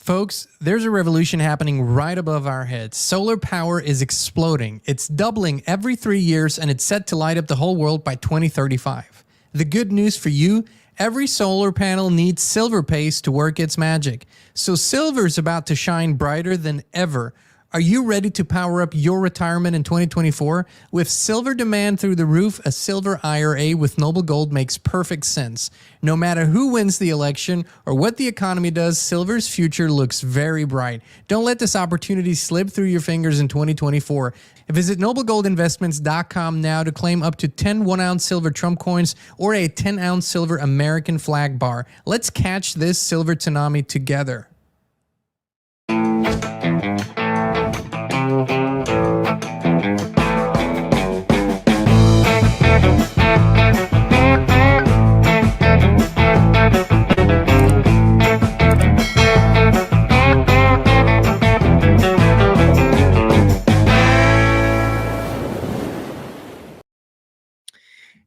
Folks, there's a revolution happening right above our heads. Solar power is exploding. It's doubling every 3 years and it's set to light up the whole world by 2035. The good news for you, every solar panel needs silver paste to work its magic. So silver's about to shine brighter than ever. Are you ready to power up your retirement in 2024? With silver demand through the roof, a silver IRA with Noble Gold makes perfect sense. No matter who wins the election or what the economy does, silver's future looks very bright. Don't let this opportunity slip through your fingers in 2024. Visit noblegoldinvestments.com now to claim up to 10 1-ounce silver Trump coins or a 10-ounce silver American flag bar. Let's catch this silver tsunami together.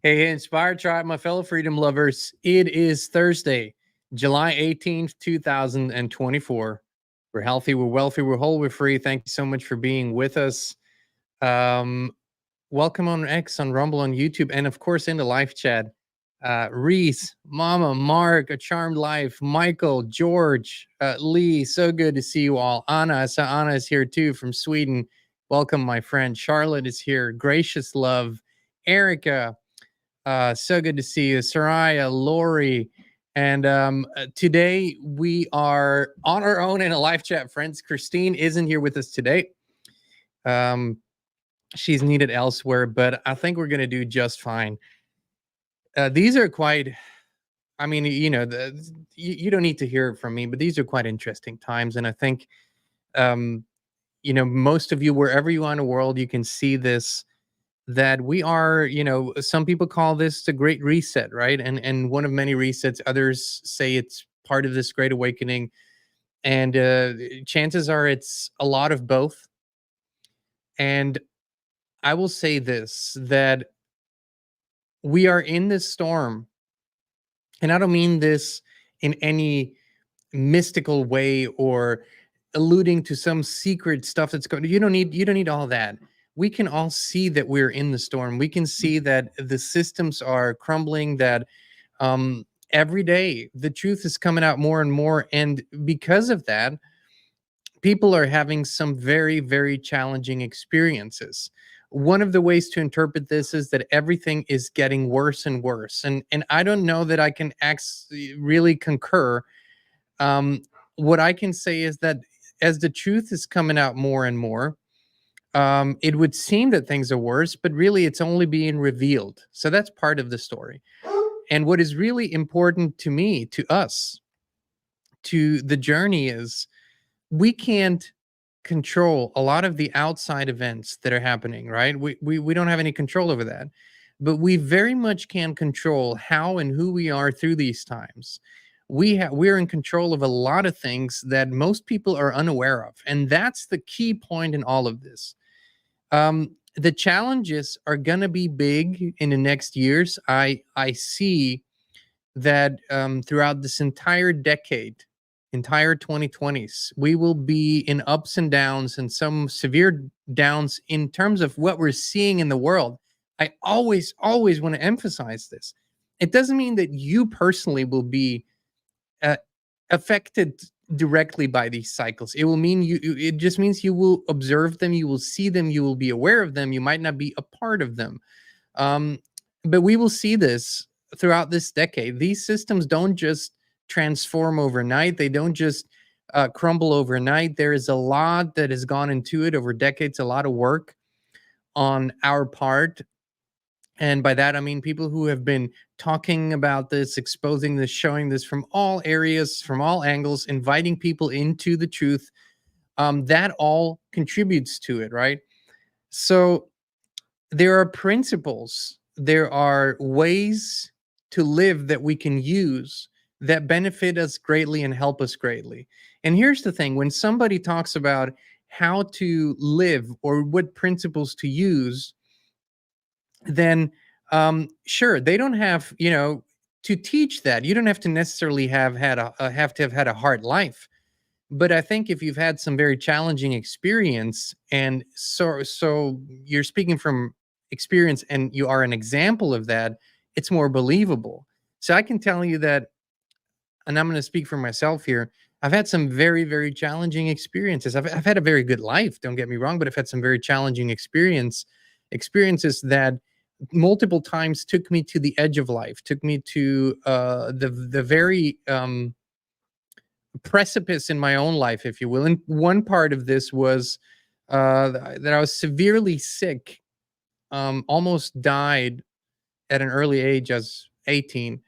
Hey, Inspired Tribe, my fellow freedom lovers. It is Thursday, July 18th, 2024. We're healthy, we're wealthy, we're whole, we're free. Thank you so much for being with us. Welcome on X, on Rumble, on YouTube, and of course in the live chat. Reese, Mama, Mark, A Charmed Life, Michael, George, Lee, so good to see you all. Anna, so Anna is here too from Sweden. Welcome, my friend. Charlotte is here. Gracious Love, Erica, so good to see you. Soraya, Lori, and today we are on our own in a live chat, friends. Christine isn't here with us today. She's needed elsewhere, but I think we're going to do just fine. These are quite, I mean, you know, you don't need to hear it from me, but these are quite interesting times. And I think, you know, most of you, wherever you are in the world, you can see this, that we are, you know, some people call this the Great Reset, right? And one of many resets. Others say it's part of this Great Awakening. And chances are it's a lot of both. And I will say this, that we are in this storm. And I don't mean this in any mystical way or alluding to some secret stuff that's going. You don't need all that. We can all see that we're in the storm. We can see that the systems are crumbling, that every day the truth is coming out more and more. And because of that, people are having some very, very challenging experiences. One of the ways to interpret this is that everything is getting worse and worse. And I don't know that I can really concur. What I can say is that as the truth is coming out more and more, it would seem that things are worse, but really it's only being revealed. So that's part of the story. And what is really important to me, to us, to the journey is we can't control a lot of the outside events that are happening, right? We don't have any control over that. But we very much can control how and who we are through these times. We're in control of a lot of things that most people are unaware of. And that's the key point in all of this. The challenges are going to be big in the next years. I see that throughout this entire decade, entire 2020s, we will be in ups and downs, and some severe downs in terms of what we're seeing in the world. I always want to emphasize this. It doesn't mean that you personally will be affected directly by these cycles. It will mean it just means you will observe them, you will see them, you will be aware of them. You might not be a part of them. But we will see this throughout this decade. These systems don't just transform overnight. They don't just crumble overnight. There is a lot that has gone into it over decades, a lot of work on our part. And by that, I mean people who have been talking about this, exposing this, showing this from all areas, from all angles, inviting people into the truth. That all contributes to it, right? So there are principles, there are ways to live that we can use that benefit us greatly and help us greatly. And here's the thing, when somebody talks about how to live or what principles to use, then sure, they don't have, you know, to teach that. You don't have to necessarily have had a hard life. But I think if you've had some very challenging experience, and so you're speaking from experience and you are an example of that, it's more believable. So I can tell you that, and I'm going to speak for myself here. I've had some very, very challenging experiences. I've had a very good life, don't get me wrong, but I've had some very challenging experiences that multiple times took me to the edge of life, took me to the very precipice in my own life, if you will. And one part of this was that I was severely sick, almost died at an early age as 18,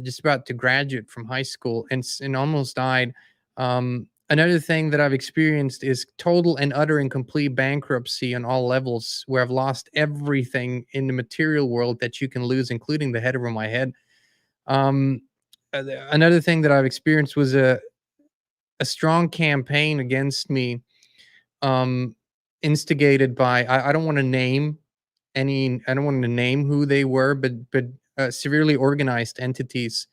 just about to graduate from high school, and almost died. Another thing that I've experienced is total and utter and complete bankruptcy on all levels, where I've lost everything in the material world that you can lose, including the head over my head. Um, Another thing that I've experienced was a strong campaign against me, um, instigated by, I don't want to name I don't want to name who they were, but severely organized entities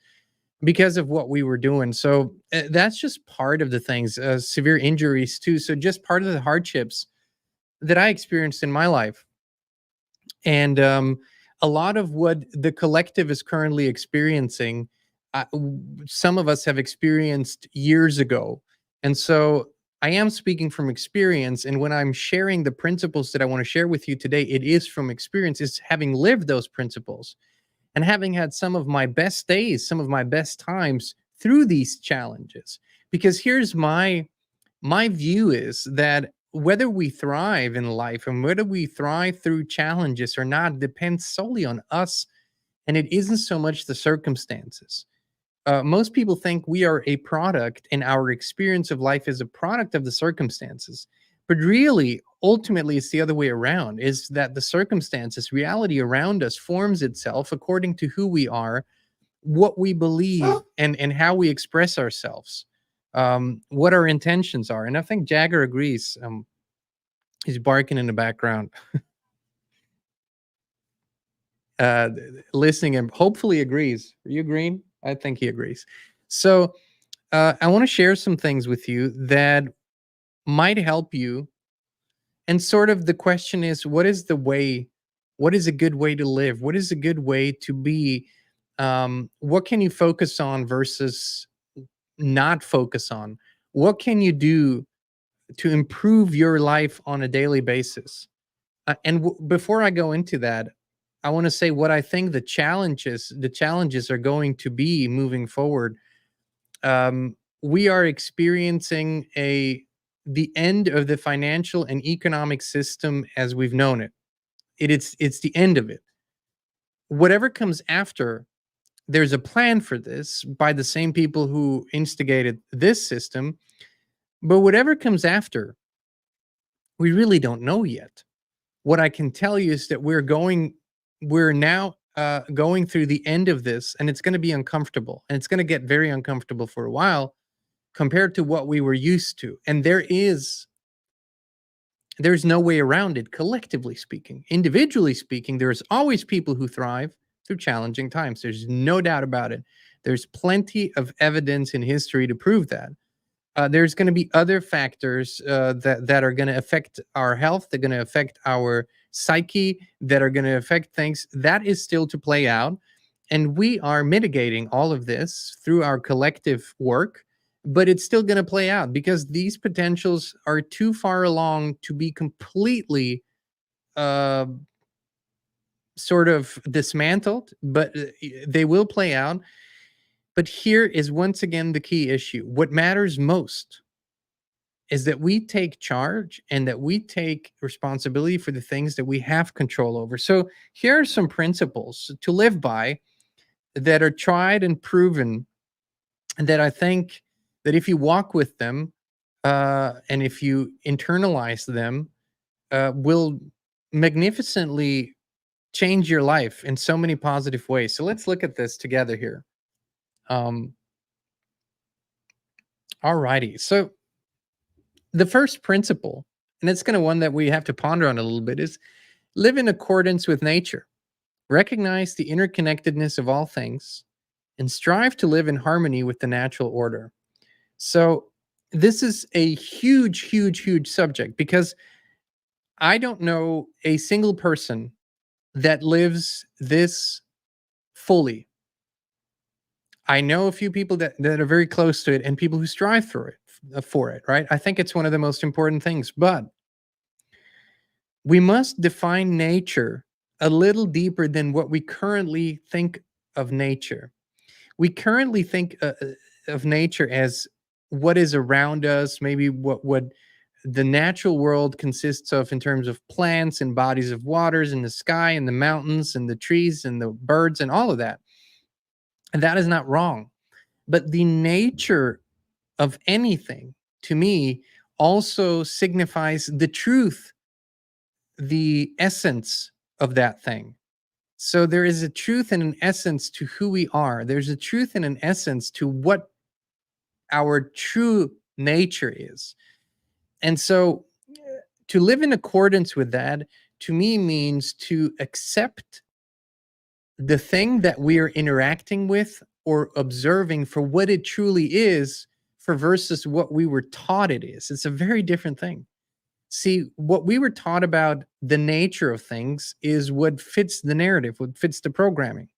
because of what we were doing. So that's just part of the things, severe injuries too. So just part of the hardships that I experienced in my life. And a lot of what the collective is currently experiencing, some of us have experienced years ago. And so I am speaking from experience. And when I'm sharing the principles that I want to share with you today, it is from experience, it's having lived those principles and having had some of my best days, some of my best times through these challenges. Because here's my view is that whether we thrive in life and whether we thrive through challenges or not depends solely on us, and it isn't so much the circumstances. Most people think we are a product, and our experience of life is a product of the circumstances. But really, ultimately, it's the other way around, is that the circumstances, reality around us forms itself according to who we are, what we believe, and how we express ourselves, what our intentions are. And I think Jagger agrees. He's barking in the background, listening, and hopefully agrees. Are you agreeing? I think he agrees. So I want to share some things with you that might help you. And sort of the question is, what is the way? What is a good way to live? What is a good way to be? What can you focus on versus not focus on? What can you do to improve your life on a daily basis? Before I go into that, I want to say what I think the challenges are going to be moving forward. We are experiencing a the end of the financial and economic system as we've known it. It's the end of it. Whatever comes after, there's a plan for this by the same people who instigated this system. But whatever comes after, we really don't know yet. What I can tell you is that we're now going through the end of this, and it's going to be uncomfortable, and it's going to get very uncomfortable for a while compared to what we were used to. And there's no way around it, collectively speaking. Individually speaking, there's always people who thrive through challenging times. There's no doubt about it. There's plenty of evidence in history to prove that. There's going to be other factors that are going to affect our health. They're going to affect our psyche. That are going to affect things. That is still to play out, and we are mitigating all of this through our collective work. But it's still going to play out because these potentials are too far along to be completely uh, sort of dismantled. But they will play out. But here is once again the key issue. What matters most is that we take charge and that we take responsibility for the things that we have control over. So here are some principles to live by that are tried and proven, and that I think that if you walk with them, and if you internalize them, will magnificently change your life in so many positive ways. So let's look at this together here. Um, all righty. So the first principle, and it's kind of one that we have to ponder on a little bit, is live in accordance with nature. Recognize the interconnectedness of all things and strive to live in harmony with the natural order. So this is a huge, huge, huge subject because I don't know a single person that lives this fully. I know a few people that are very close to it and people who strive for it, right? I think it's one of the most important things, but we must define nature a little deeper than what we currently think of nature. We currently think of nature as what is around us, maybe what the natural world consists of in terms of plants and bodies of waters and the sky and the mountains and the trees and the birds and all of that. And that is not wrong. But the nature of anything, to me, also signifies the truth, the essence of that thing. So there is a truth and an essence to who we are. There's a truth and an essence to what our true nature is. And so to live in accordance with that, to me, means to accept the thing that we are interacting with or observing for what it truly is, for versus what we were taught it is. It's a very different thing. See, what we were taught about the nature of things is what fits the narrative, what fits the programming.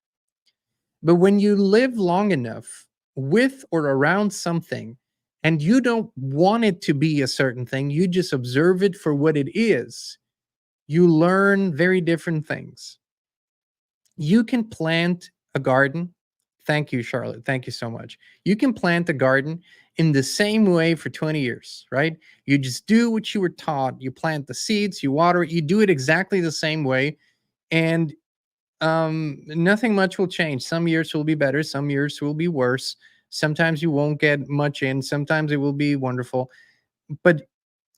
But when you live long enough with or around something and you don't want it to be a certain thing, you just observe it for what it is, you learn very different things. You can plant a garden. Thank you, Charlotte. Thank you so much. You can plant a garden in the same way for 20 years, right? You just do what you were taught. You plant the seeds, you water it, you do it exactly the same way. And nothing much will change. Some years will be better, some years will be worse. Sometimes you won't get much in, sometimes it will be wonderful. But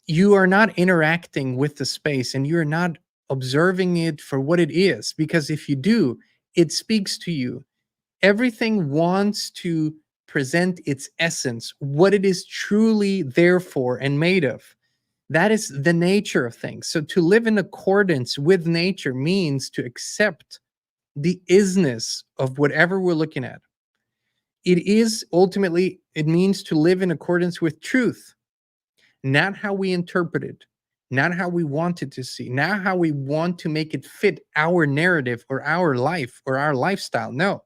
you are not interacting with the space and you're not observing it for what it is, because if you do, it speaks to you. Everything wants to present its essence, what it is truly there for and made of. That is the nature of things. So to live in accordance with nature means to accept the isness of whatever we're looking at. It is ultimately, it means to live in accordance with truth, not how we interpret it, not how we want it to see, not how we want to make it fit our narrative or our life or our lifestyle. No.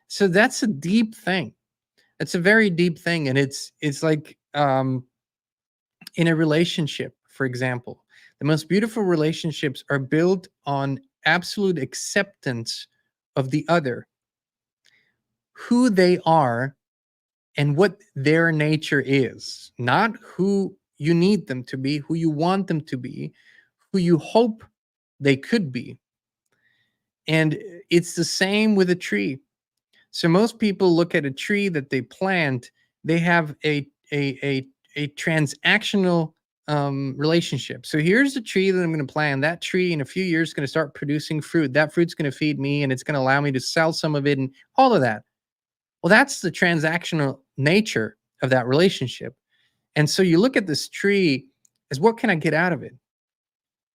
So that's a deep thing. It's a very deep thing. And it's like in a relationship, for example, the most beautiful relationships are built on absolute acceptance of the other, who they are and what their nature is, not who you need them to be, who you want them to be, who you hope they could be. And it's the same with a tree. So most people look at a tree that they plant, they have a transactional relationship. So here's the tree that I'm going to plant. That tree in a few years is going to start producing fruit. That fruit's going to feed me and it's going to allow me to sell some of it and all of that. Well, that's the transactional nature of that relationship. And so you look at this tree as, what can I get out of it?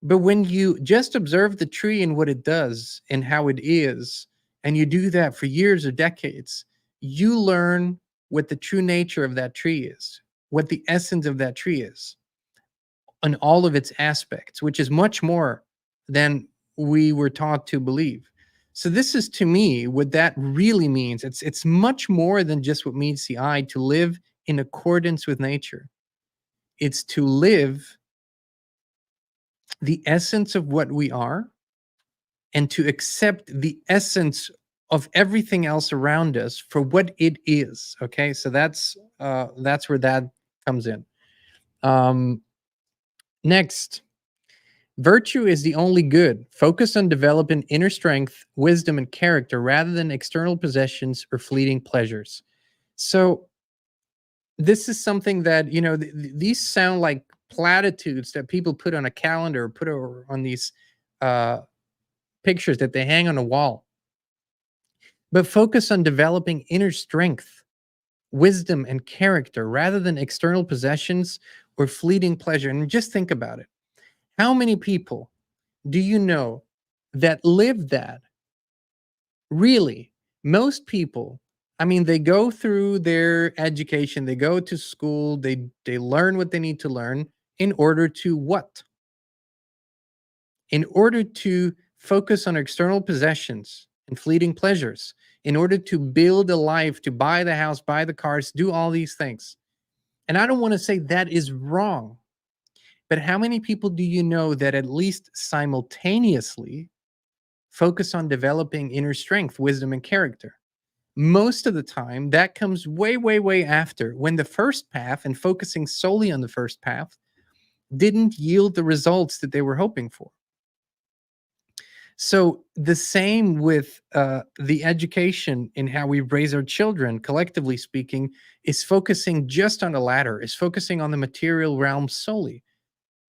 But when you just observe the tree and what it does and how it is, and you do that for years or decades, you learn what the true nature of that tree is, what the essence of that tree is, and all of its aspects, which is much more than we were taught to believe. So this is, to me, what that really means. It's much more than just what meets the eye to live in accordance with nature. It's to live the essence of what we are and to accept the essence of everything else around us for what it is. Okay, so that's where that comes in. Next, virtue is the only good. Focus on developing inner strength, wisdom, and character rather than external possessions or fleeting pleasures. So this is something that, these sound like platitudes that people put on a calendar or put on these uh, pictures that they hang on a wall. But focus on developing inner strength, wisdom, and character rather than external possessions or fleeting pleasure. And just think about it. How many people do you know that live that? Really, most people, I mean, they go through their education, they go to school, they learn what they need to learn in order to what? In order to focus on external possessions and fleeting pleasures, in order to build a life, to buy the house, buy the cars, do all these things. And I don't want to say that is wrong, but how many people do you know that at least simultaneously focus on developing inner strength, wisdom, and character? Most of the time, that comes way, way, way after, when the first path and focusing solely on the first path didn't yield the results that they were hoping for. So the same with the education in how we raise our children, collectively speaking, is focusing just on the latter, is focusing on the material realm solely,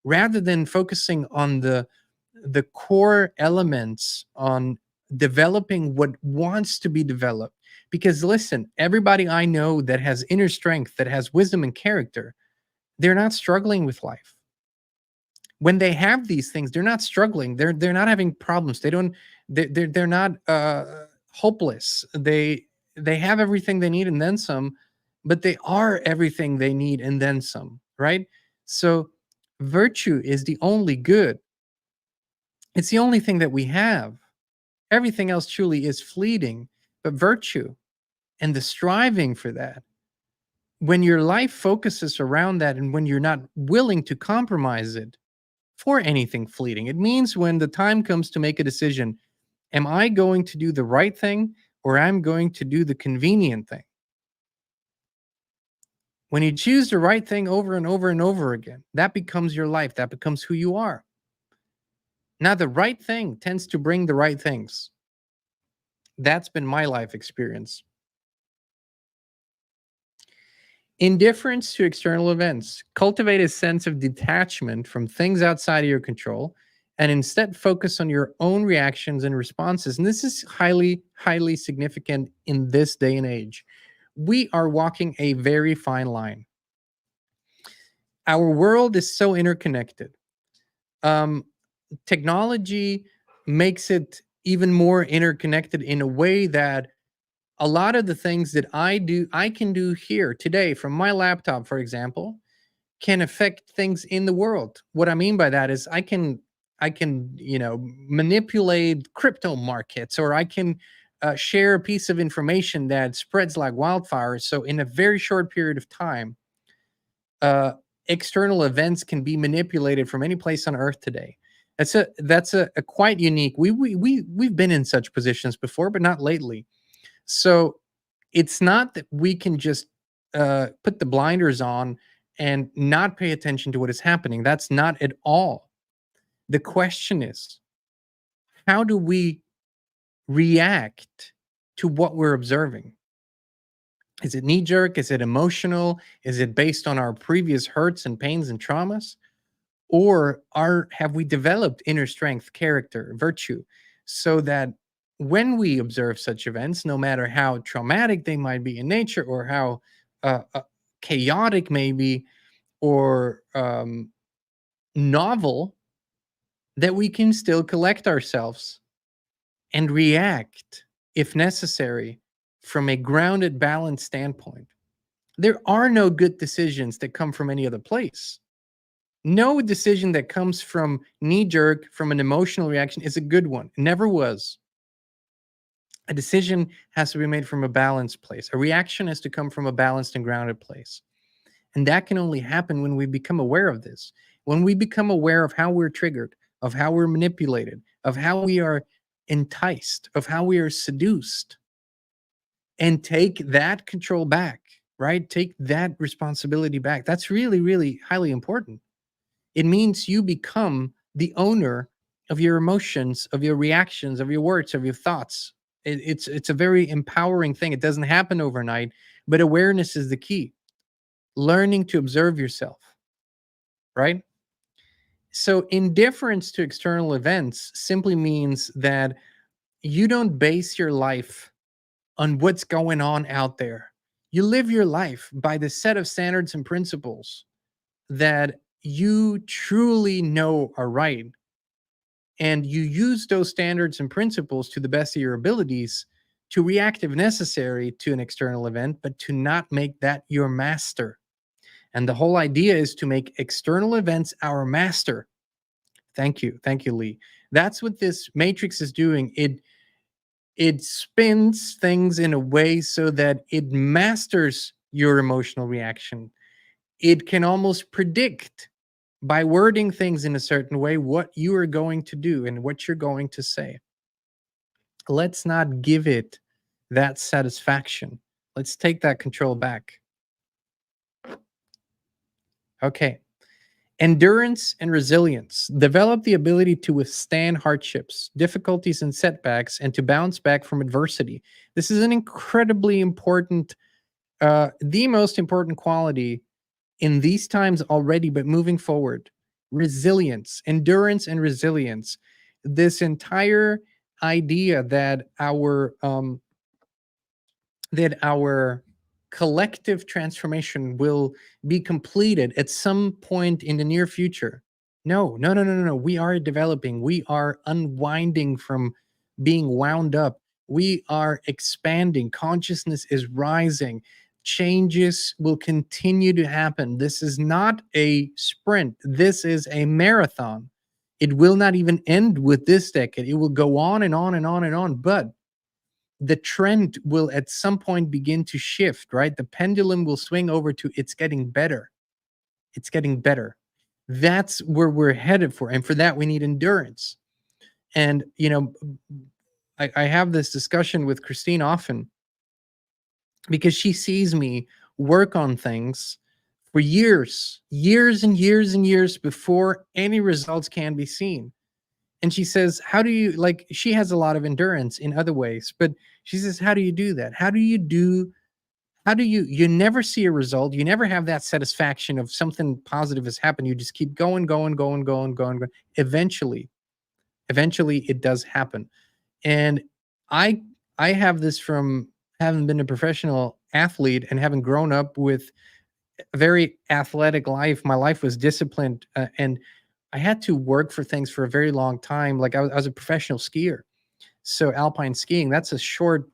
rather than focusing on the core elements, on developing what wants to be developed. Because listen, everybody I know that has inner strength, that has wisdom and character, they're not struggling with life. When they have these things, they're not struggling. They're not having problems. They don't. They're not hopeless. They have everything they need and then some, but they are everything they need and then some. Right. So virtue is the only good. It's the only thing that we have. Everything else truly is fleeting. But virtue and the striving for that, when your life focuses around that, and when you're not willing to compromise it for anything fleeting. It means when the time comes to make a decision, am I going to do the right thing or I'm going to do the convenient thing? When you choose the right thing over and over and over again, that becomes your life. That becomes who you are. Now, the right thing tends to bring the right things. That's been my life experience. Indifference to external events. Cultivate a sense of detachment from things outside of your control and instead focus on your own reactions and responses. And this is highly, highly significant in this day and age. We are walking a very fine line. Our world is so interconnected. Um, Technology makes it even more interconnected in a way that a lot of the things that I can do here today from my laptop, for example, can affect things in the world. What I mean by that is I can manipulate crypto markets, or I can share a piece of information that spreads like wildfire. So in a very short period of time, uh, external events can be manipulated from any place on Earth today. That's a quite unique. We've been in such positions before, but not lately. So it's not that we can just put the blinders on and not pay attention to what is happening. That's not at all. The question is, how do we react to what we're observing? Is it knee jerk? Is it emotional? Is it based on our previous hurts and pains and traumas? Or have we developed inner strength, character, virtue, so that when we observe such events, no matter how traumatic they might be in nature, or how chaotic maybe, or novel, that we can still collect ourselves and react, if necessary, from a grounded, balanced standpoint? There are no good decisions that come from any other place. No decision that comes from knee jerk, from an emotional reaction, is a good one. It never was. A decision has to be made from a balanced place. A reaction has to come from a balanced and grounded place. And that can only happen when we become aware of this. When we become aware of how we're triggered, of how we're manipulated, of how we are enticed, of how we are seduced, and take that control back, right? Take that responsibility back. That's really, really highly important. It means you become the owner of your emotions, of your reactions, of your words, of your thoughts. It's a very empowering thing. It doesn't happen overnight, but awareness is the key. Learning to observe yourself, right? So indifference to external events simply means that you don't base your life on what's going on out there. You live your life by the set of standards and principles that you truly know are right, and you use those standards and principles to the best of your abilities to react if necessary to an external event, but to not make that your master. And the whole idea is to make external events our master. Thank you. Thank you, Lee. That's what this matrix is doing. It spins things in a way so that it masters your emotional reaction. It can almost predict by wording things in a certain way what you are going to do and what you're going to say. Let's not give it that satisfaction. Let's take that control back. Okay. Endurance and resilience. Develop the ability to withstand hardships, difficulties, and setbacks, and to bounce back from adversity. This is an incredibly important, the most important quality in these times already, but moving forward. Resilience, endurance, and resilience. This entire idea that our collective transformation will be completed at some point in the near future. No, no, no, no, no, no. We are developing. We are unwinding from being wound up. We are expanding. Consciousness is rising. Changes will continue to happen. This is not a sprint. This is a marathon. It will not even end with this decade. It will go on and on and on and on. But the trend will at some point begin to shift, right? The pendulum will swing over to it's getting better. It's getting better. That's where we're headed for. And for that, we need endurance. And, I have this discussion with Christine often because she sees me work on things for years, years and years and years before any results can be seen. And she says, how do you, like, she has a lot of endurance in other ways, but she says, how do you do that? You never see a result. You never have that satisfaction of something positive has happened. You just keep going, going, going, going, going, going. Eventually it does happen. And I, I have this from having been a professional athlete and having grown up with a very athletic life. My life was disciplined, and I had to work for things for a very long time. Like I was a professional skier. So alpine skiing, it's a short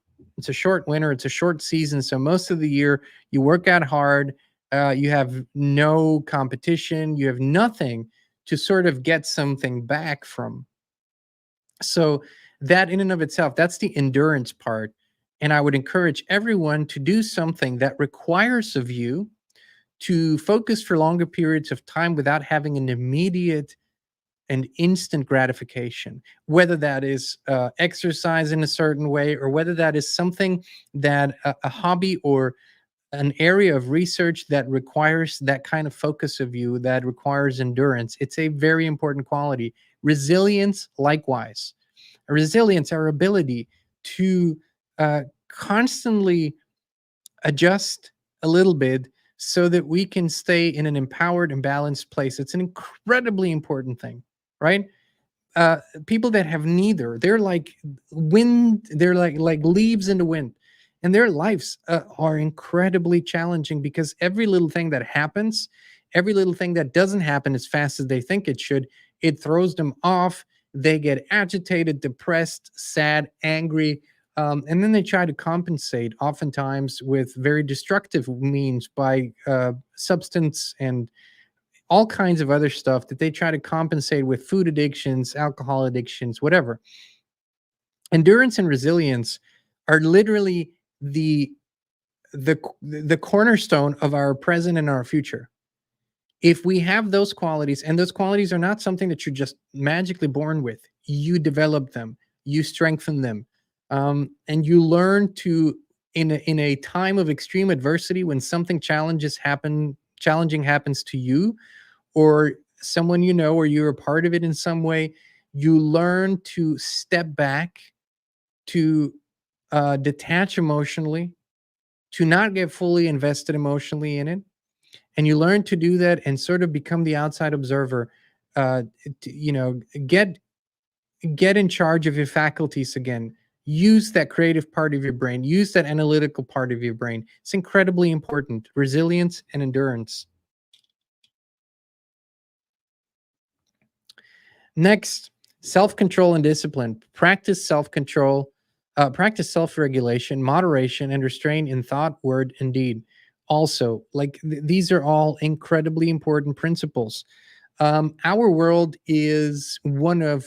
winter, it's a short season. So most of the year you work out hard, you have no competition, you have nothing to sort of get something back from. So that in and of itself, that's the endurance part. And I would encourage everyone to do something that requires of you to focus for longer periods of time without having an immediate and instant gratification, whether that is exercise in a certain way, or whether that is something that a hobby or an area of research that requires that kind of focus of you, that requires endurance. It's a very important quality. Resilience, likewise. Resilience, our ability to constantly adjust a little bit so that we can stay in an empowered and balanced place. It's an incredibly important thing, right? People that have neither, they're like wind, they're like leaves in the wind, and their lives are incredibly challenging because every little thing that happens, every little thing that doesn't happen as fast as they think it should, it throws them off. They get agitated, depressed, sad, angry, and then they try to compensate, oftentimes with very destructive means, by substance and all kinds of other stuff that they try to compensate with: food addictions, alcohol addictions, whatever. Endurance and resilience are literally the cornerstone of our present and our future. If we have those qualities, and those qualities are not something that you're just magically born with, you develop them, you strengthen them, and you learn to, in a time of extreme adversity, when something challenging happens to you, or someone you know, or you're a part of it in some way, you learn to step back, to detach emotionally, to not get fully invested emotionally in it. And you learn to do that and sort of become the outside observer. uh, you know, get in charge of your faculties again. Use that creative part of your brain, use that analytical part of your brain. It's incredibly important. Resilience and endurance. Next, self-control and discipline. Practice self-control. Practice self-regulation, moderation, and restraint in thought, word, and deed. Also, like these are all incredibly important principles. Our world is one of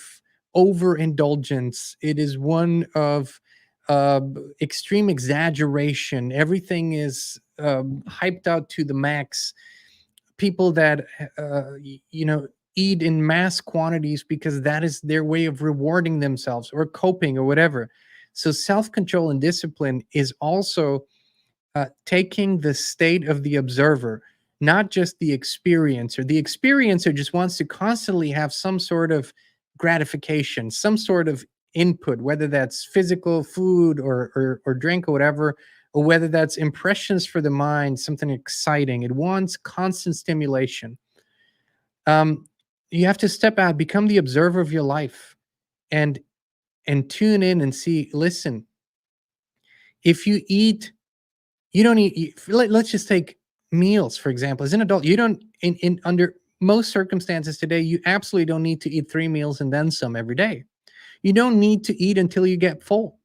overindulgence. It is one of uh, extreme exaggeration. Everything is hyped out to the max. People that you know, eat in mass quantities because that is their way of rewarding themselves or coping or whatever. So self-control and discipline is also taking the state of the observer, not just the experiencer. The experiencer just wants to constantly have some sort of gratification, some sort of input, whether that's physical, food, or drink or whatever, or whether that's impressions for the mind, something exciting. It wants constant stimulation. Um, you have to step out, become the observer of your life, and tune in and see. Listen, if you eat, you don't eat. Let's just take meals for example. As an adult, you don't, in under most circumstances today, you absolutely don't need to eat 3 meals and then some every day. You don't need to eat until you get full.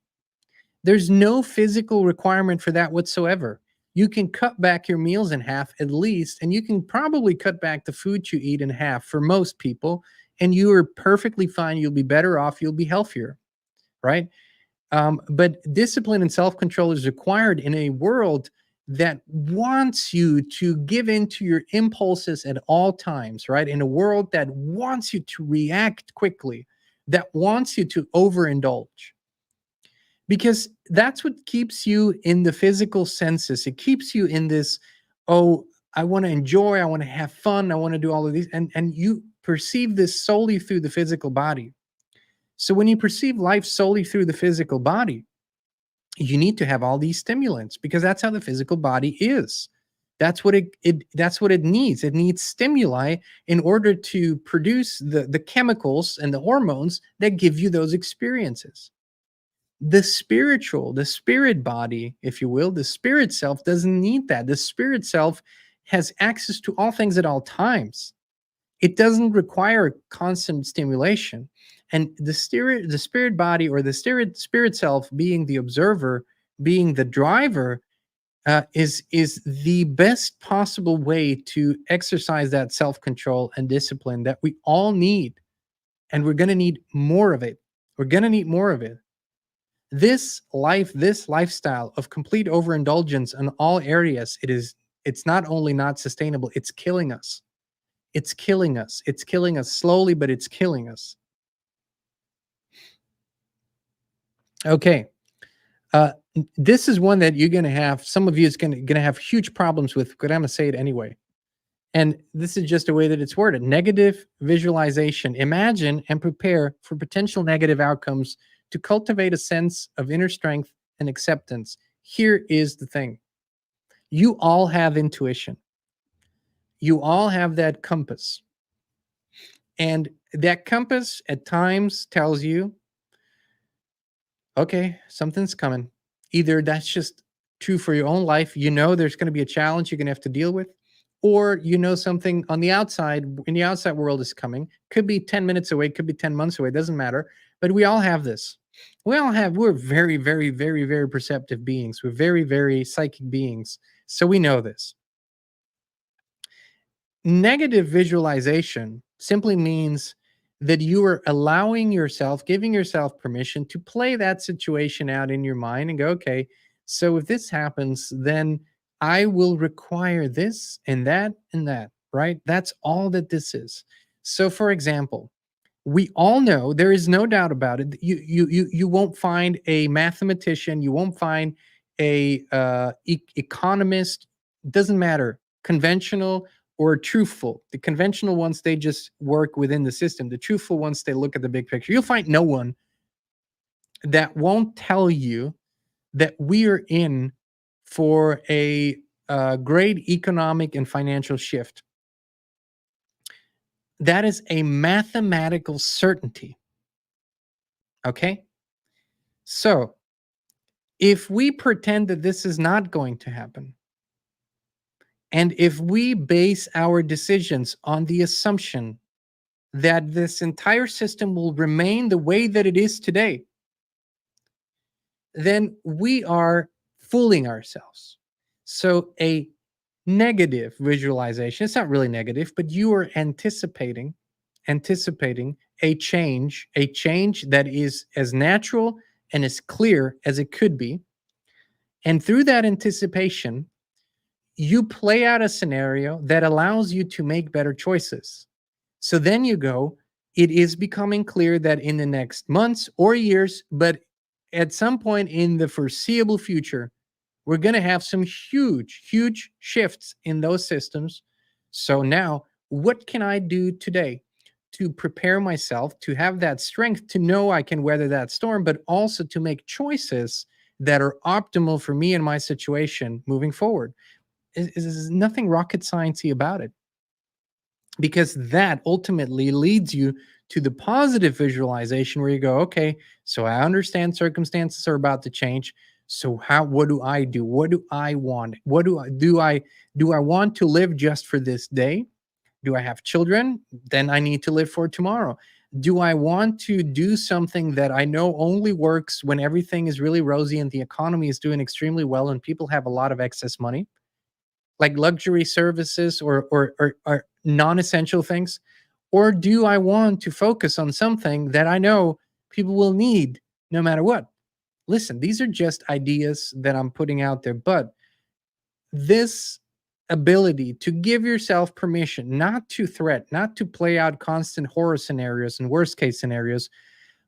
There's no physical requirement for that whatsoever. You can cut back your meals in half at least, and you can probably cut back the food you eat in half for most people, and you are perfectly fine. You'll be better off. You'll be healthier, right? But discipline and self control is required in a world that wants you to give in to your impulses at all times, right? In a world that wants you to react quickly, that wants you to overindulge, because that's what keeps you in the physical senses. It keeps you in this, oh, I want to enjoy, I want to have fun, I want to do all of these. And you perceive this solely through the physical body. So when you perceive life solely through the physical body, you need to have all these stimulants because that's how the physical body is. That's what that's what it needs. It needs stimuli in order to produce the chemicals and the hormones that give you those experiences. The spiritual, the spirit body, if you will, the spirit self doesn't need that. The spirit self has access to all things at all times. It doesn't require constant stimulation. And the spirit body, or the spirit self, being the observer, being the driver, is the best possible way to exercise that self control and discipline that we all need, and we're going to need more of it. We're going to need more of it. This lifestyle of complete overindulgence in all areas, it's not only not sustainable, it's killing us. It's killing us. It's killing us slowly, but it's killing us. Okay. This is one that you're going to have, some of you is going to have huge problems with, but I'm going to say it anyway. And this is just a way that it's worded. Negative visualization. Imagine and prepare for potential negative outcomes to cultivate a sense of inner strength and acceptance. Here is the thing. You all have intuition. You all have that compass. And that compass at times tells you, okay, something's coming. Either that's just true for your own life, you know there's going to be a challenge you're going to have to deal with, or you know something on the outside, in the outside world, is coming. Could be 10 minutes away, could be 10 months away, doesn't matter. But we all have this. We're very, very, very, very perceptive beings. We're very, very psychic beings. So we know this. Negative visualization simply means that you are allowing yourself, giving yourself permission to play that situation out in your mind and go, okay, so if this happens, then I will require this and that, right? That's all that this is. So, for example, we all know, there is no doubt about it, you won't find a mathematician, you won't find a economist, doesn't matter, conventional or truthful. The conventional ones, they just work within the system. The truthful ones, they look at the big picture. You'll find no one that won't tell you that we are in for a great economic and financial shift. That is a mathematical certainty. Okay? So, if we pretend that this is not going to happen, and if we base our decisions on the assumption that this entire system will remain the way that it is today, then we are fooling ourselves. So a negative visualization, it's not really negative, but you are anticipating a change that is as natural and as clear as it could be. And through that anticipation, you play out a scenario that allows you to make better choices. So then you go, it is becoming clear that in the next months or years, but at some point in the foreseeable future, we're going to have some huge shifts in those systems. So now, what can I do today to prepare myself to have that strength to know I can weather that storm, but also to make choices that are optimal for me and my situation moving forward? Is nothing rocket sciencey about it, because that ultimately leads you to the positive visualization where you go, okay, so I understand circumstances are about to change. So what do I do? What do I want? What do I want to live just for this day? Do I have children? Then I need to live for tomorrow. Do I want to do something that I know only works when everything is really rosy and the economy is doing extremely well and people have a lot of excess money, like luxury services or non-essential things? Or do I want to focus on something that I know people will need no matter what? Listen, these are just ideas that I'm putting out there, but this ability to give yourself permission not to threat, not to play out constant horror scenarios and worst case scenarios,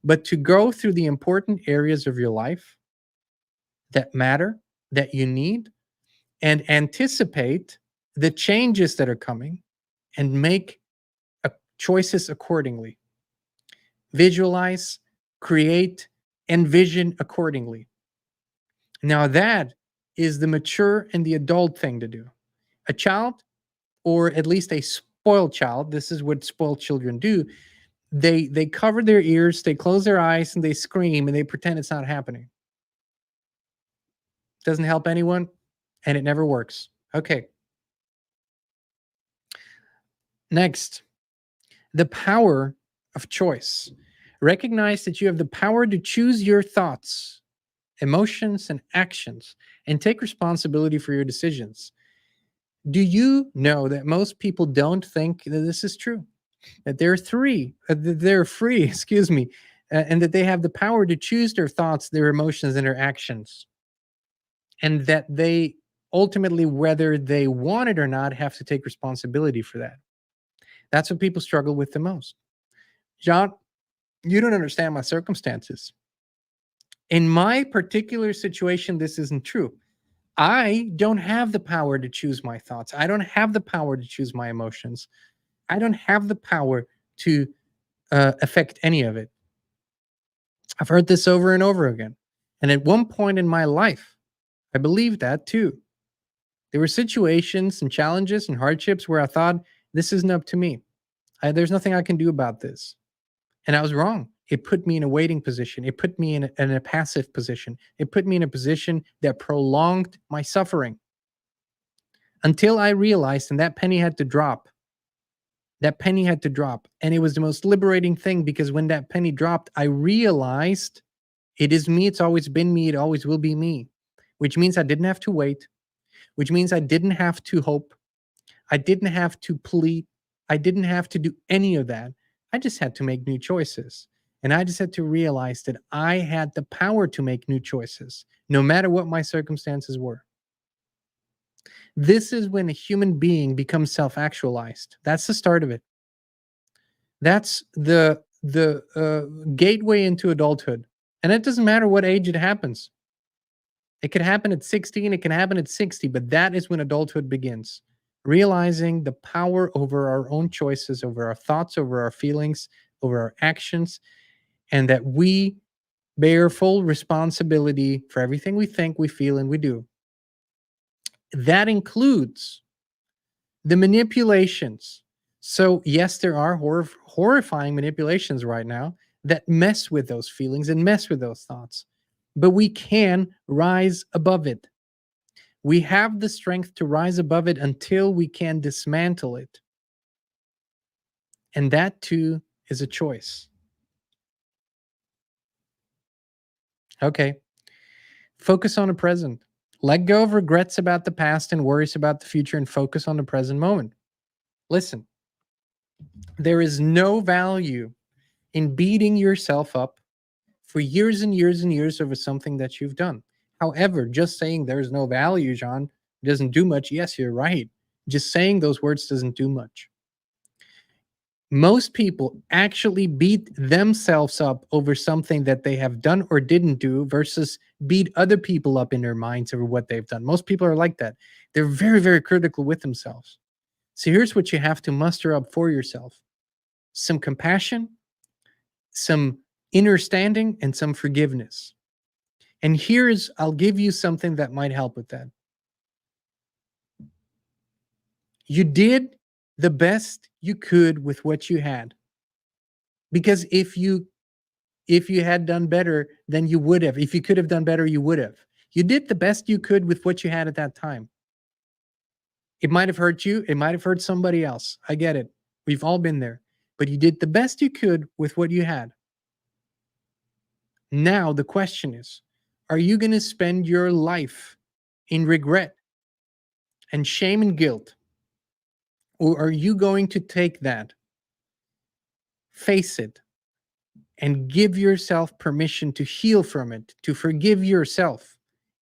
but to go through the important areas of your life that matter, that you need, and anticipate the changes that are coming and make choices accordingly. Visualize, create, envision accordingly. Now, that is the mature and the adult thing to do. A child, or at least a spoiled child, this is what spoiled children do. They cover their ears, they close their eyes, and they scream and they pretend it's not happening. Doesn't help anyone, and it never works. Okay. Next, the power of choice. Recognize that you have the power to choose your thoughts, emotions, and actions, and take responsibility for your decisions. Do you know that most people don't think that this is true? That they're free, excuse me, and that they have the power to choose their thoughts, their emotions, and their actions, and that they ultimately, whether they want it or not, have to take responsibility for that. That's what people struggle with the most. John, you don't understand my circumstances. In my particular situation, this isn't true. I don't have the power to choose my thoughts. I don't have the power to choose my emotions. I don't have the power to affect any of it. I've heard this over and over again. And at one point in my life, I believed that too. There were situations and challenges and hardships where I thought, this isn't up to me. There's nothing I can do about this. And I was wrong. It put me in a waiting position. It put me in a passive position. It put me in a position that prolonged my suffering until I realized, and that penny had to drop. That penny had to drop. And it was the most liberating thing, because when that penny dropped, I realized it is me. It's always been me. It always will be me, which means I didn't have to wait, which means I didn't have to hope. I didn't have to plead. I didn't have to do any of that. I just had to make new choices. And I just had to realize that I had the power to make new choices, no matter what my circumstances were. This is when a human being becomes self-actualized. That's the start of it. That's the gateway into adulthood. And it doesn't matter what age it happens. It could happen at 16, it can happen at 60, but that is when adulthood begins. Realizing the power over our own choices, over our thoughts, over our feelings, over our actions, and that we bear full responsibility for everything we think, we feel, and we do. That includes the manipulations. So, yes, there are horrifying manipulations right now that mess with those feelings and mess with those thoughts, but we can rise above it. We have the strength to rise above it until we can dismantle it. And that too is a choice. Okay. Focus on the present. Let go of regrets about the past and worries about the future and focus on the present moment. Listen, there is no value in beating yourself up for years and years and years over something that you've done. However, just saying there's no value, John, doesn't do much. Yes, you're right. Just saying those words doesn't do much. Most people actually beat themselves up over something that they have done or didn't do versus beat other people up in their minds over what they've done. Most people are like that. They're very, very critical with themselves. So here's what you have to muster up for yourself: some compassion, some understanding, and some forgiveness. And I'll give you something that might help with that. You did the best you could with what you had. Because if you had done better, then you would have. If you could have done better, you would have. You did the best you could with what you had at that time. It might have hurt you, it might have hurt somebody else. I get it. We've all been there. But you did the best you could with what you had. Now the question is, are you going to spend your life in regret and shame and guilt? Or are you going to take that, face it, and give yourself permission to heal from it, to forgive yourself,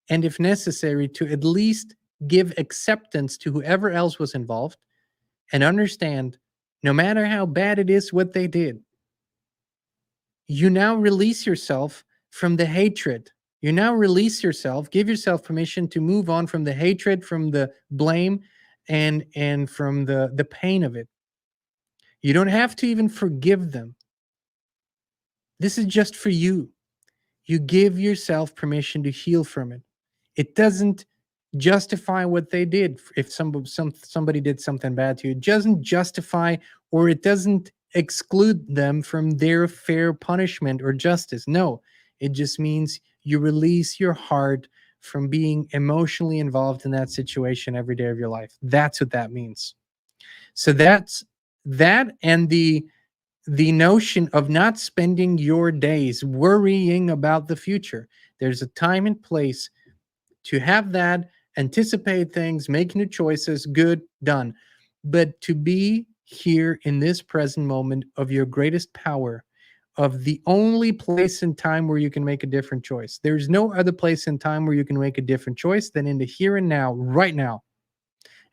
and if necessary, to at least give acceptance to whoever else was involved and understand no matter how bad it is what they did, you now release yourself from the hatred. You now release yourself, give yourself permission to move on from the hatred, from the blame, and from the pain of it. You don't have to even forgive them. This is just for you. You give yourself permission to heal from it. It doesn't justify what they did. If somebody did something bad to you, it doesn't justify, or it doesn't exclude them from their fair punishment or justice. No, it just means you release your heart from being emotionally involved in that situation every day of your life. That's what that means. So that's that, and the notion of not spending your days worrying about the future. There's a time and place to have that, anticipate things, make new choices, good, done. But to be here in this present moment of your greatest power, of the only place in time where you can make a different choice. There's no other place in time where you can make a different choice than in the here and now, right now.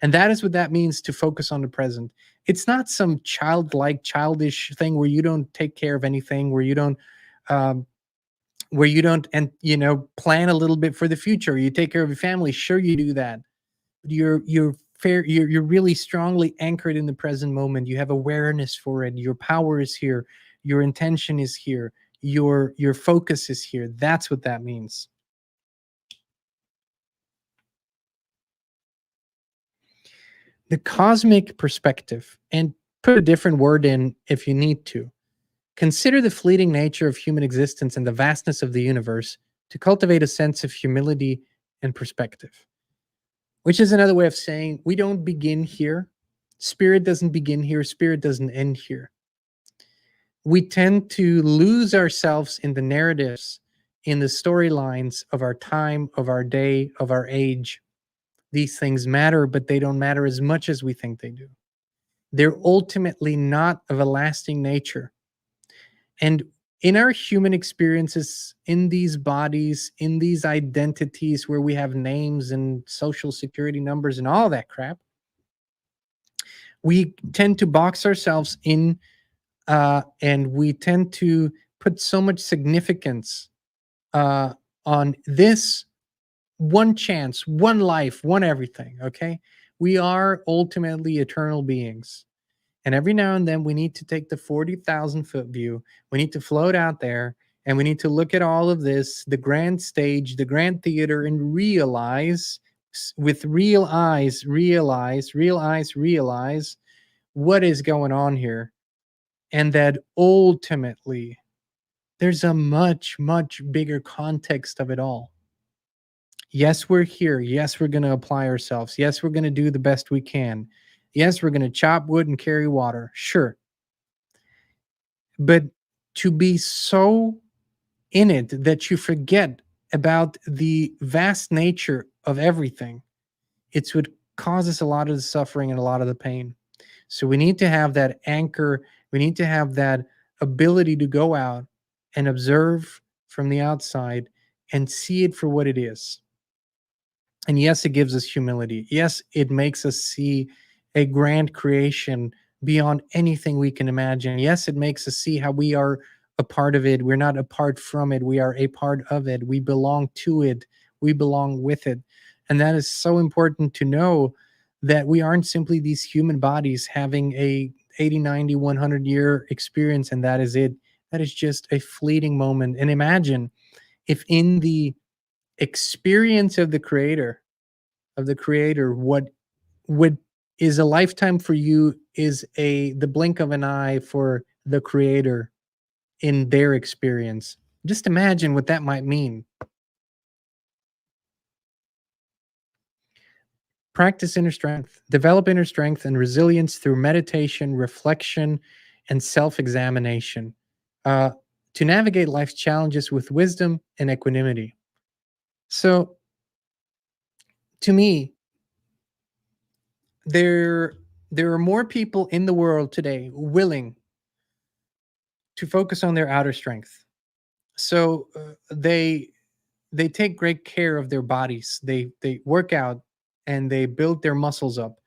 And that is what that means, to focus on the present. It's not some childish thing where you don't take care of anything, um, where you don't, and plan a little bit for the future. You take care of your family. Sure, you do that. But you're really strongly anchored in the present moment. You have awareness for it. Your power is here. Your intention is here. Your focus is here. That's what that means. The cosmic perspective, and put a different word in if you need to. Consider the fleeting nature of human existence and the vastness of the universe to cultivate a sense of humility and perspective, which is another way of saying we don't begin here. Spirit doesn't begin here. Spirit doesn't end here. We tend to lose ourselves in the narratives, in the storylines of our time, of our day, of our age. These things matter, but they don't matter as much as we think they do. They're ultimately not of a lasting nature. And in our human experiences, in these bodies, in these identities where we have names and social security numbers and all that crap, we tend to box ourselves in, and we tend to put so much significance on this one chance, one life, one everything. Okay. We are ultimately eternal beings. And every now and then we need to take the 40,000-foot view. We need to float out there and we need to look at all of this, the grand stage, the grand theater, and realize with real eyes, realize what is going on here. And that ultimately there's a much, much bigger context of it all. Yes, we're here. Yes, we're going to apply ourselves. Yes, we're going to do the best we can. Yes, we're going to chop wood and carry water. Sure. But to be so in it that you forget about the vast nature of everything, it's what causes a lot of the suffering and a lot of the pain. So we need to have that anchor. We need to have that ability to go out and observe from the outside and see it for what it is. And yes, it gives us humility. Yes, it makes us see a grand creation beyond anything we can imagine. Yes, it makes us see how we are a part of it. We're not apart from it. We are a part of it. We belong to it. We belong with it. And that is so important to know, that we aren't simply these human bodies having a 80, 90, 100-year experience and that is it. That is just a fleeting moment. And imagine if in the experience of the creator, what is a lifetime for you is a the blink of an eye for the creator in their experience. Just imagine what that might mean. Practice inner strength, develop inner strength and resilience through meditation, reflection, and self-examination, uh, to navigate life's challenges with wisdom and equanimity. So to me, there there are more people in the world today willing to focus on their outer strength. So they take great care of their bodies. They work out and they build their muscles up,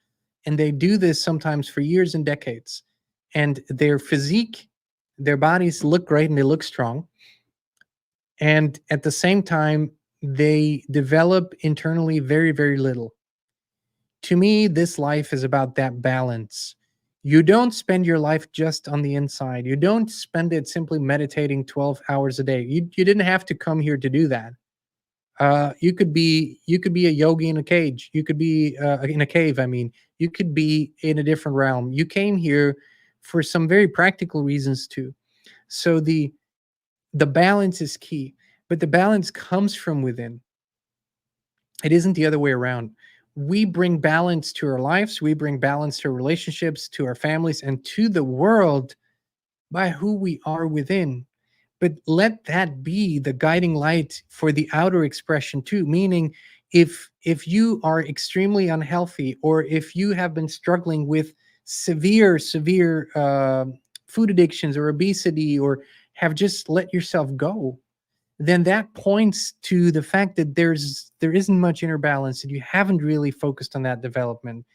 and they do this sometimes for years and decades. And their physique, their bodies look great and they look strong. And at the same time, they develop internally very, very little. To me, this life is about that balance. You don't spend your life just on the inside. You don't spend it simply meditating 12 hours a day. You didn't have to come here to do that. You could be a yogi in a cage. You could be in a cave. I mean, you could be in a different realm. You came here for some very practical reasons too. So the balance is key, but the balance comes from within. It isn't the other way around. We bring balance to our lives, we bring balance to our relationships, to our families, and to the world by who we are within. But let that be the guiding light for the outer expression too. Meaning, if you are extremely unhealthy, or if you have been struggling with severe food addictions or obesity, or have just let yourself go, then that points to the fact that there isn't much inner balance, and you haven't really focused on that development.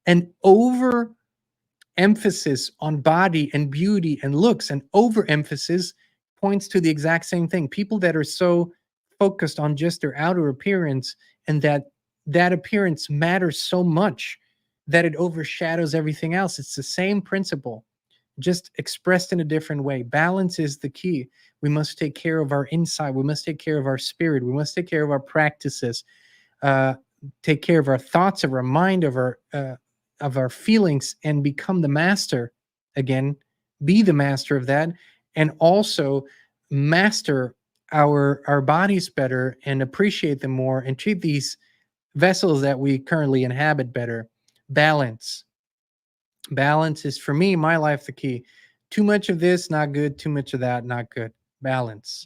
And overemphasis on body and beauty and looks, and overemphasis points to the exact same thing. People that are so focused on just their outer appearance, and that appearance matters so much that it overshadows everything else. It's the same principle, just expressed in a different way. Balance is the key. We must take care of our inside. We must take care of our spirit. We must take care of our practices. Uh, Take care of our thoughts, of our mind, of our feelings, and become the master again. Be the master of that, and also master our bodies better, and appreciate them more, and treat these vessels that we currently inhabit better. Balance. Balance is, for me, my life, the key. Too much of this, not good. Too much of that, not good. Balance.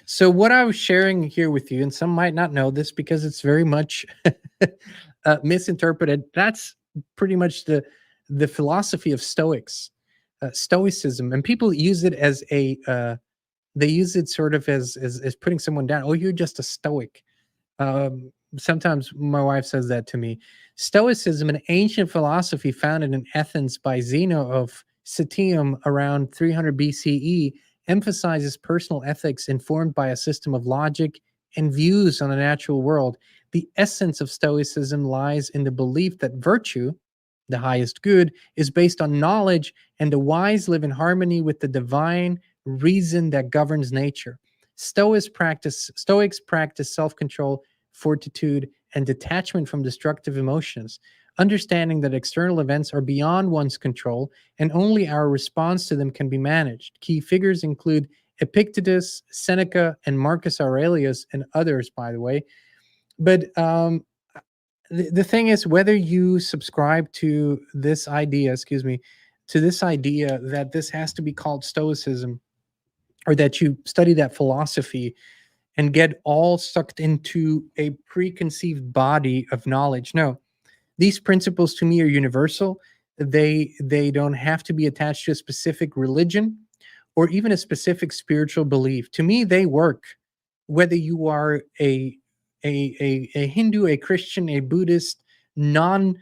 So, what I was sharing here with you, and some might not know this because it's very much misinterpreted. That's pretty much the philosophy of Stoics, Stoicism, and people use it as a they use it sort of as putting someone down. Oh, you're just a Stoic. Sometimes my wife says that to me. Stoicism, an ancient philosophy founded in Athens by Zeno of Citium around 300 BCE, emphasizes personal ethics informed by a system of logic and views on the natural world. The essence of Stoicism lies in the belief that virtue, the highest good, is based on knowledge, and the wise live in harmony with the divine reason that governs nature. Stoics practice self-control, fortitude, and detachment from destructive emotions, understanding that external events are beyond one's control and only our response to them can be managed. Key figures include Epictetus, Seneca, and Marcus Aurelius, and others, by the way. But the thing is, whether you subscribe to this idea, excuse me, to this idea that this has to be called Stoicism, or that you study that philosophy and get all sucked into a preconceived body of knowledge. No, these principles to me are universal. They don't have to be attached to a specific religion or even a specific spiritual belief. To me, they work whether you are a Hindu, a Christian, a Buddhist, non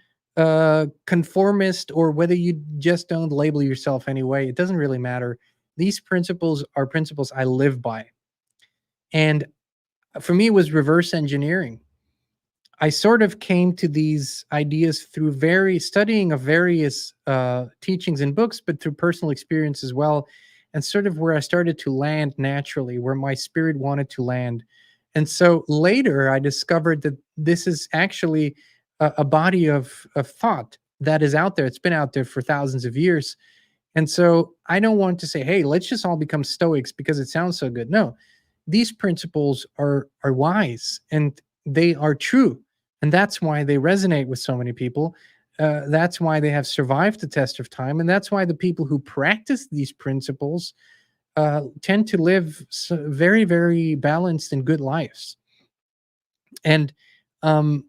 conformist, or whether you just don't label yourself anyway. It doesn't really matter. These principles are principles I live by. And for me, it was reverse engineering. I sort of came to these ideas through very studying of various teachings and books, but through personal experience as well, and sort of where I started to land naturally, where my spirit wanted to land. And so later, I discovered that this is actually a body of thought that is out there. It's been out there for thousands of years, and so I don't want to say, "Hey, let's just all become Stoics because it sounds so good." No, these principles are wise and they are true, and that's why they resonate with so many people. That's why they have survived the test of time, and that's why the people who practice these principles tend to live very, very balanced and good lives. And um,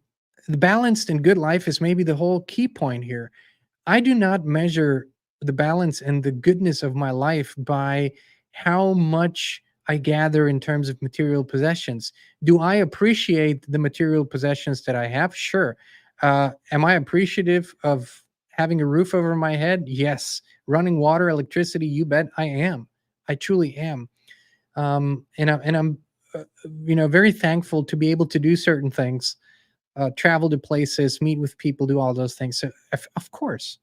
the balanced and good life is maybe the whole key point here. I do not measure the balance and the goodness of my life by how much I gather in terms of material possessions. Do I appreciate the material possessions that I have? Sure. Am I appreciative of having a roof over my head? Yes. Running water, electricity, you bet I am. I truly am. And I'm very thankful to be able to do certain things, travel to places, meet with people, do all those things. So, of course,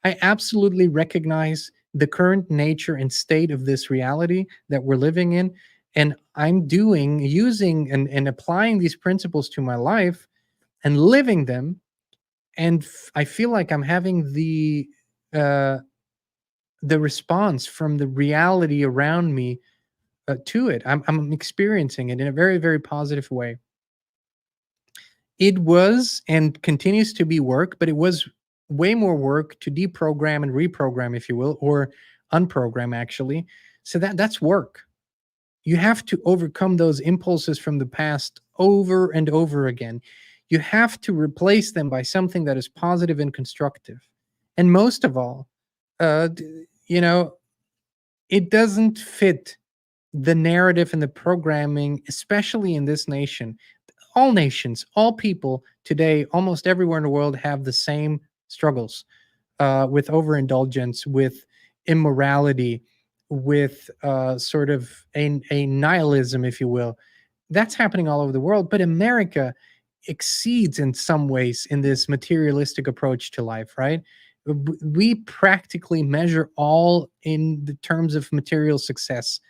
I absolutely recognize the current nature and state of this reality that we're living in. And I'm using and applying these principles to my life and living them. And I feel like I'm having uh, the response from the reality around me to it. I'm experiencing it in a very, very positive way. It was and continues to be work, but it was way more work to deprogram and reprogram, if you will, or unprogram actually. So that's work. You have to overcome those impulses from the past over and over again. You have to replace them by something that is positive and constructive. And most of all, uh, d- you know, it doesn't fit the narrative and the programming, especially in this nation. All nations, all people today, almost everywhere in the world have the same struggles with overindulgence, with immorality, with sort of a nihilism, if you will. That's happening all over the world. But America exceeds in some ways in this materialistic approach to life, right? We practically measure all in the terms of material success.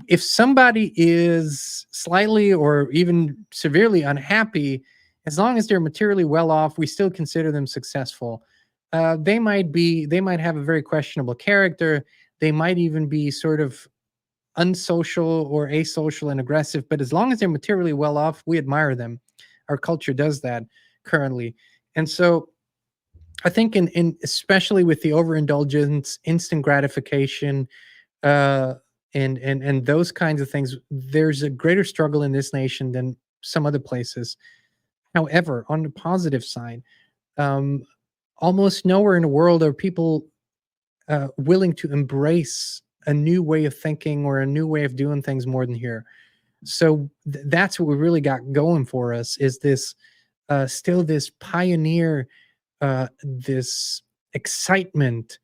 If somebody is slightly or even severely unhappy, as long as they're materially well off, we still consider them successful. They might have a very questionable character. They might even be sort of unsocial or asocial and aggressive. But as long as they're materially well off, we admire them. Our culture does that currently, and so I think in especially with the overindulgence, instant gratification, uh, and those kinds of things, there's a greater struggle in this nation than some other places. However, on the positive side, um, almost nowhere in the world are people willing to embrace a new way of thinking or a new way of doing things more than here. So that's what we really got going for us is this still this pioneer, this excitement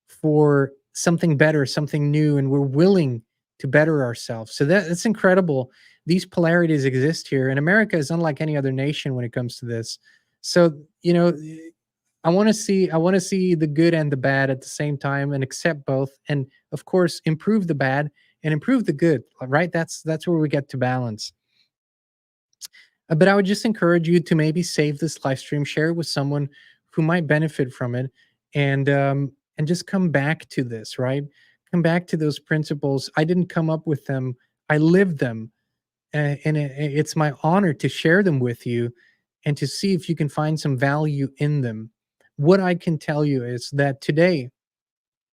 for something better, something new, and we're willing to better ourselves. So that's incredible. These polarities exist here, and America is unlike any other nation when it comes to this. So I want to see the good and the bad at the same time, and accept both, and of course, improve the bad and improve the good. Right? That's where we get to balance. But I would just encourage you to maybe save this live stream, share it with someone who might benefit from it, and just come back to this. Right, come back to those principles. I didn't come up with them; I lived them, and it's my honor to share them with you, and to see if you can find some value in them. What I can tell you is that today,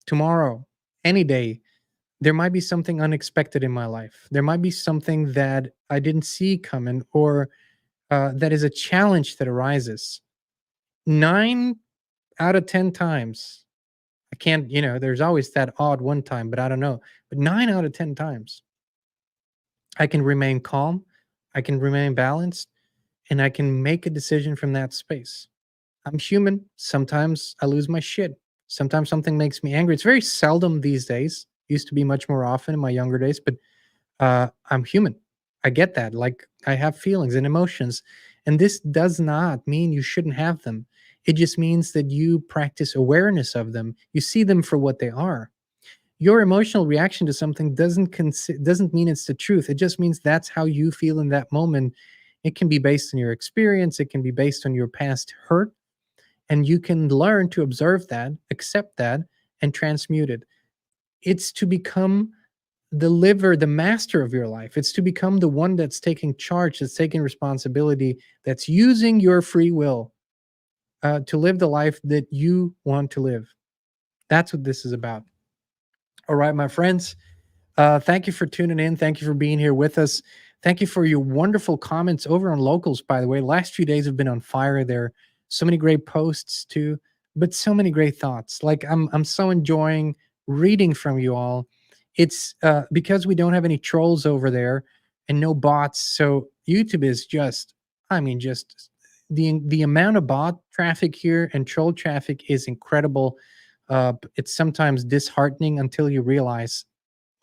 tomorrow, any day, There might be something unexpected in my life. There might be something that I didn't see coming, or that is a challenge that arises. 9 out of 10 times, I can't, there's always that odd one time, but I don't know. But 9 out of 10 times, I can remain calm, I can remain balanced, and I can make a decision from that space. I'm human. Sometimes I lose my shit. Sometimes something makes me angry. It's very seldom these days. Used to be much more often in my younger days, but I'm human. I get that. Like, I have feelings and emotions, and this does not mean you shouldn't have them. It just means that you practice awareness of them. You see them for what they are. Your emotional reaction to something doesn't mean it's the truth. It just means that's how you feel in that moment. It can be based on your experience. It can be based on your past hurt, and you can learn to observe that, accept that, and transmute it. It's to become the master of your life. It's to become the one that's taking charge, that's taking responsibility, that's using your free will to live the life that you want to live. That's what this is about. All right, my friends. Thank you for tuning in. Thank you for being here with us. Thank you for your wonderful comments over on Locals, by the way. Last few days have been on fire there. So many great posts too, but so many great thoughts. Like, I'm so enjoying reading from you all. It's because we don't have any trolls over there and no bots. So YouTube is just, I mean, just the amount of bot traffic here and troll traffic is incredible. It's sometimes disheartening until you realize,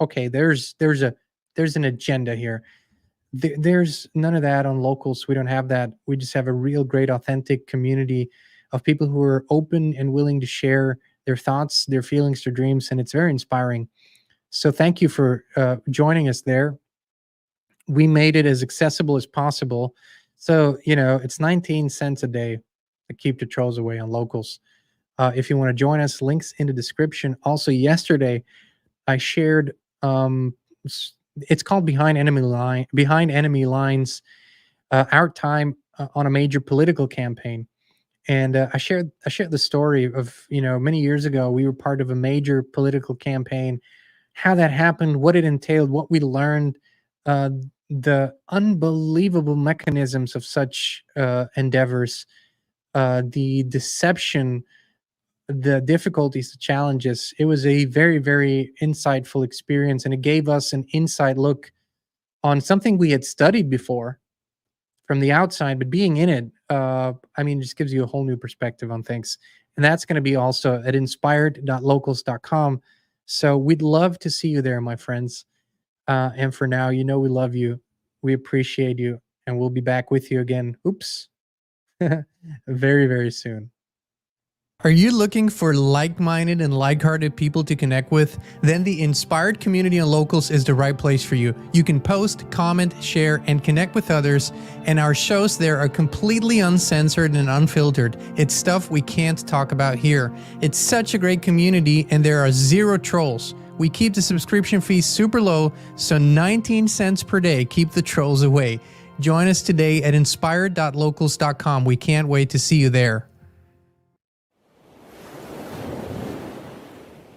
okay, there's an agenda here. There's none of that on Locals. We don't have that. We just have a real great authentic community of people who are open and willing to share their thoughts, their feelings, their dreams, and it's very inspiring. So thank you for joining us there. We made it as accessible as possible. So, it's 19 cents a day to keep the trolls away on Locals. If you want to join us, links in the description. Also, yesterday I shared, it's called Behind Enemy Lines, our time on a major political campaign. And I shared the story of, many years ago, we were part of a major political campaign, how that happened, what it entailed, what we learned, the unbelievable mechanisms of such endeavors, the deception, the difficulties, the challenges. It was a very, very insightful experience, and it gave us an inside look on something we had studied before from the outside, but being in it, just gives you a whole new perspective on things. And that's going to be also at inspired.locals.com. So we'd love to see you there, my friends. And for now, we love you. We appreciate you. And we'll be back with you again. Oops. Very, very soon. Are you looking for like-minded and like-hearted people to connect with? Then the Inspired community on Locals is the right place for you. You can post, comment, share, and connect with others, and our shows there are completely uncensored and unfiltered. It's stuff we can't talk about here. It's such a great community, and there are 0 trolls. We keep the subscription fee super low, so 19 cents per day keep the trolls away. Join us today at inspired.locals.com. We can't wait to see you there.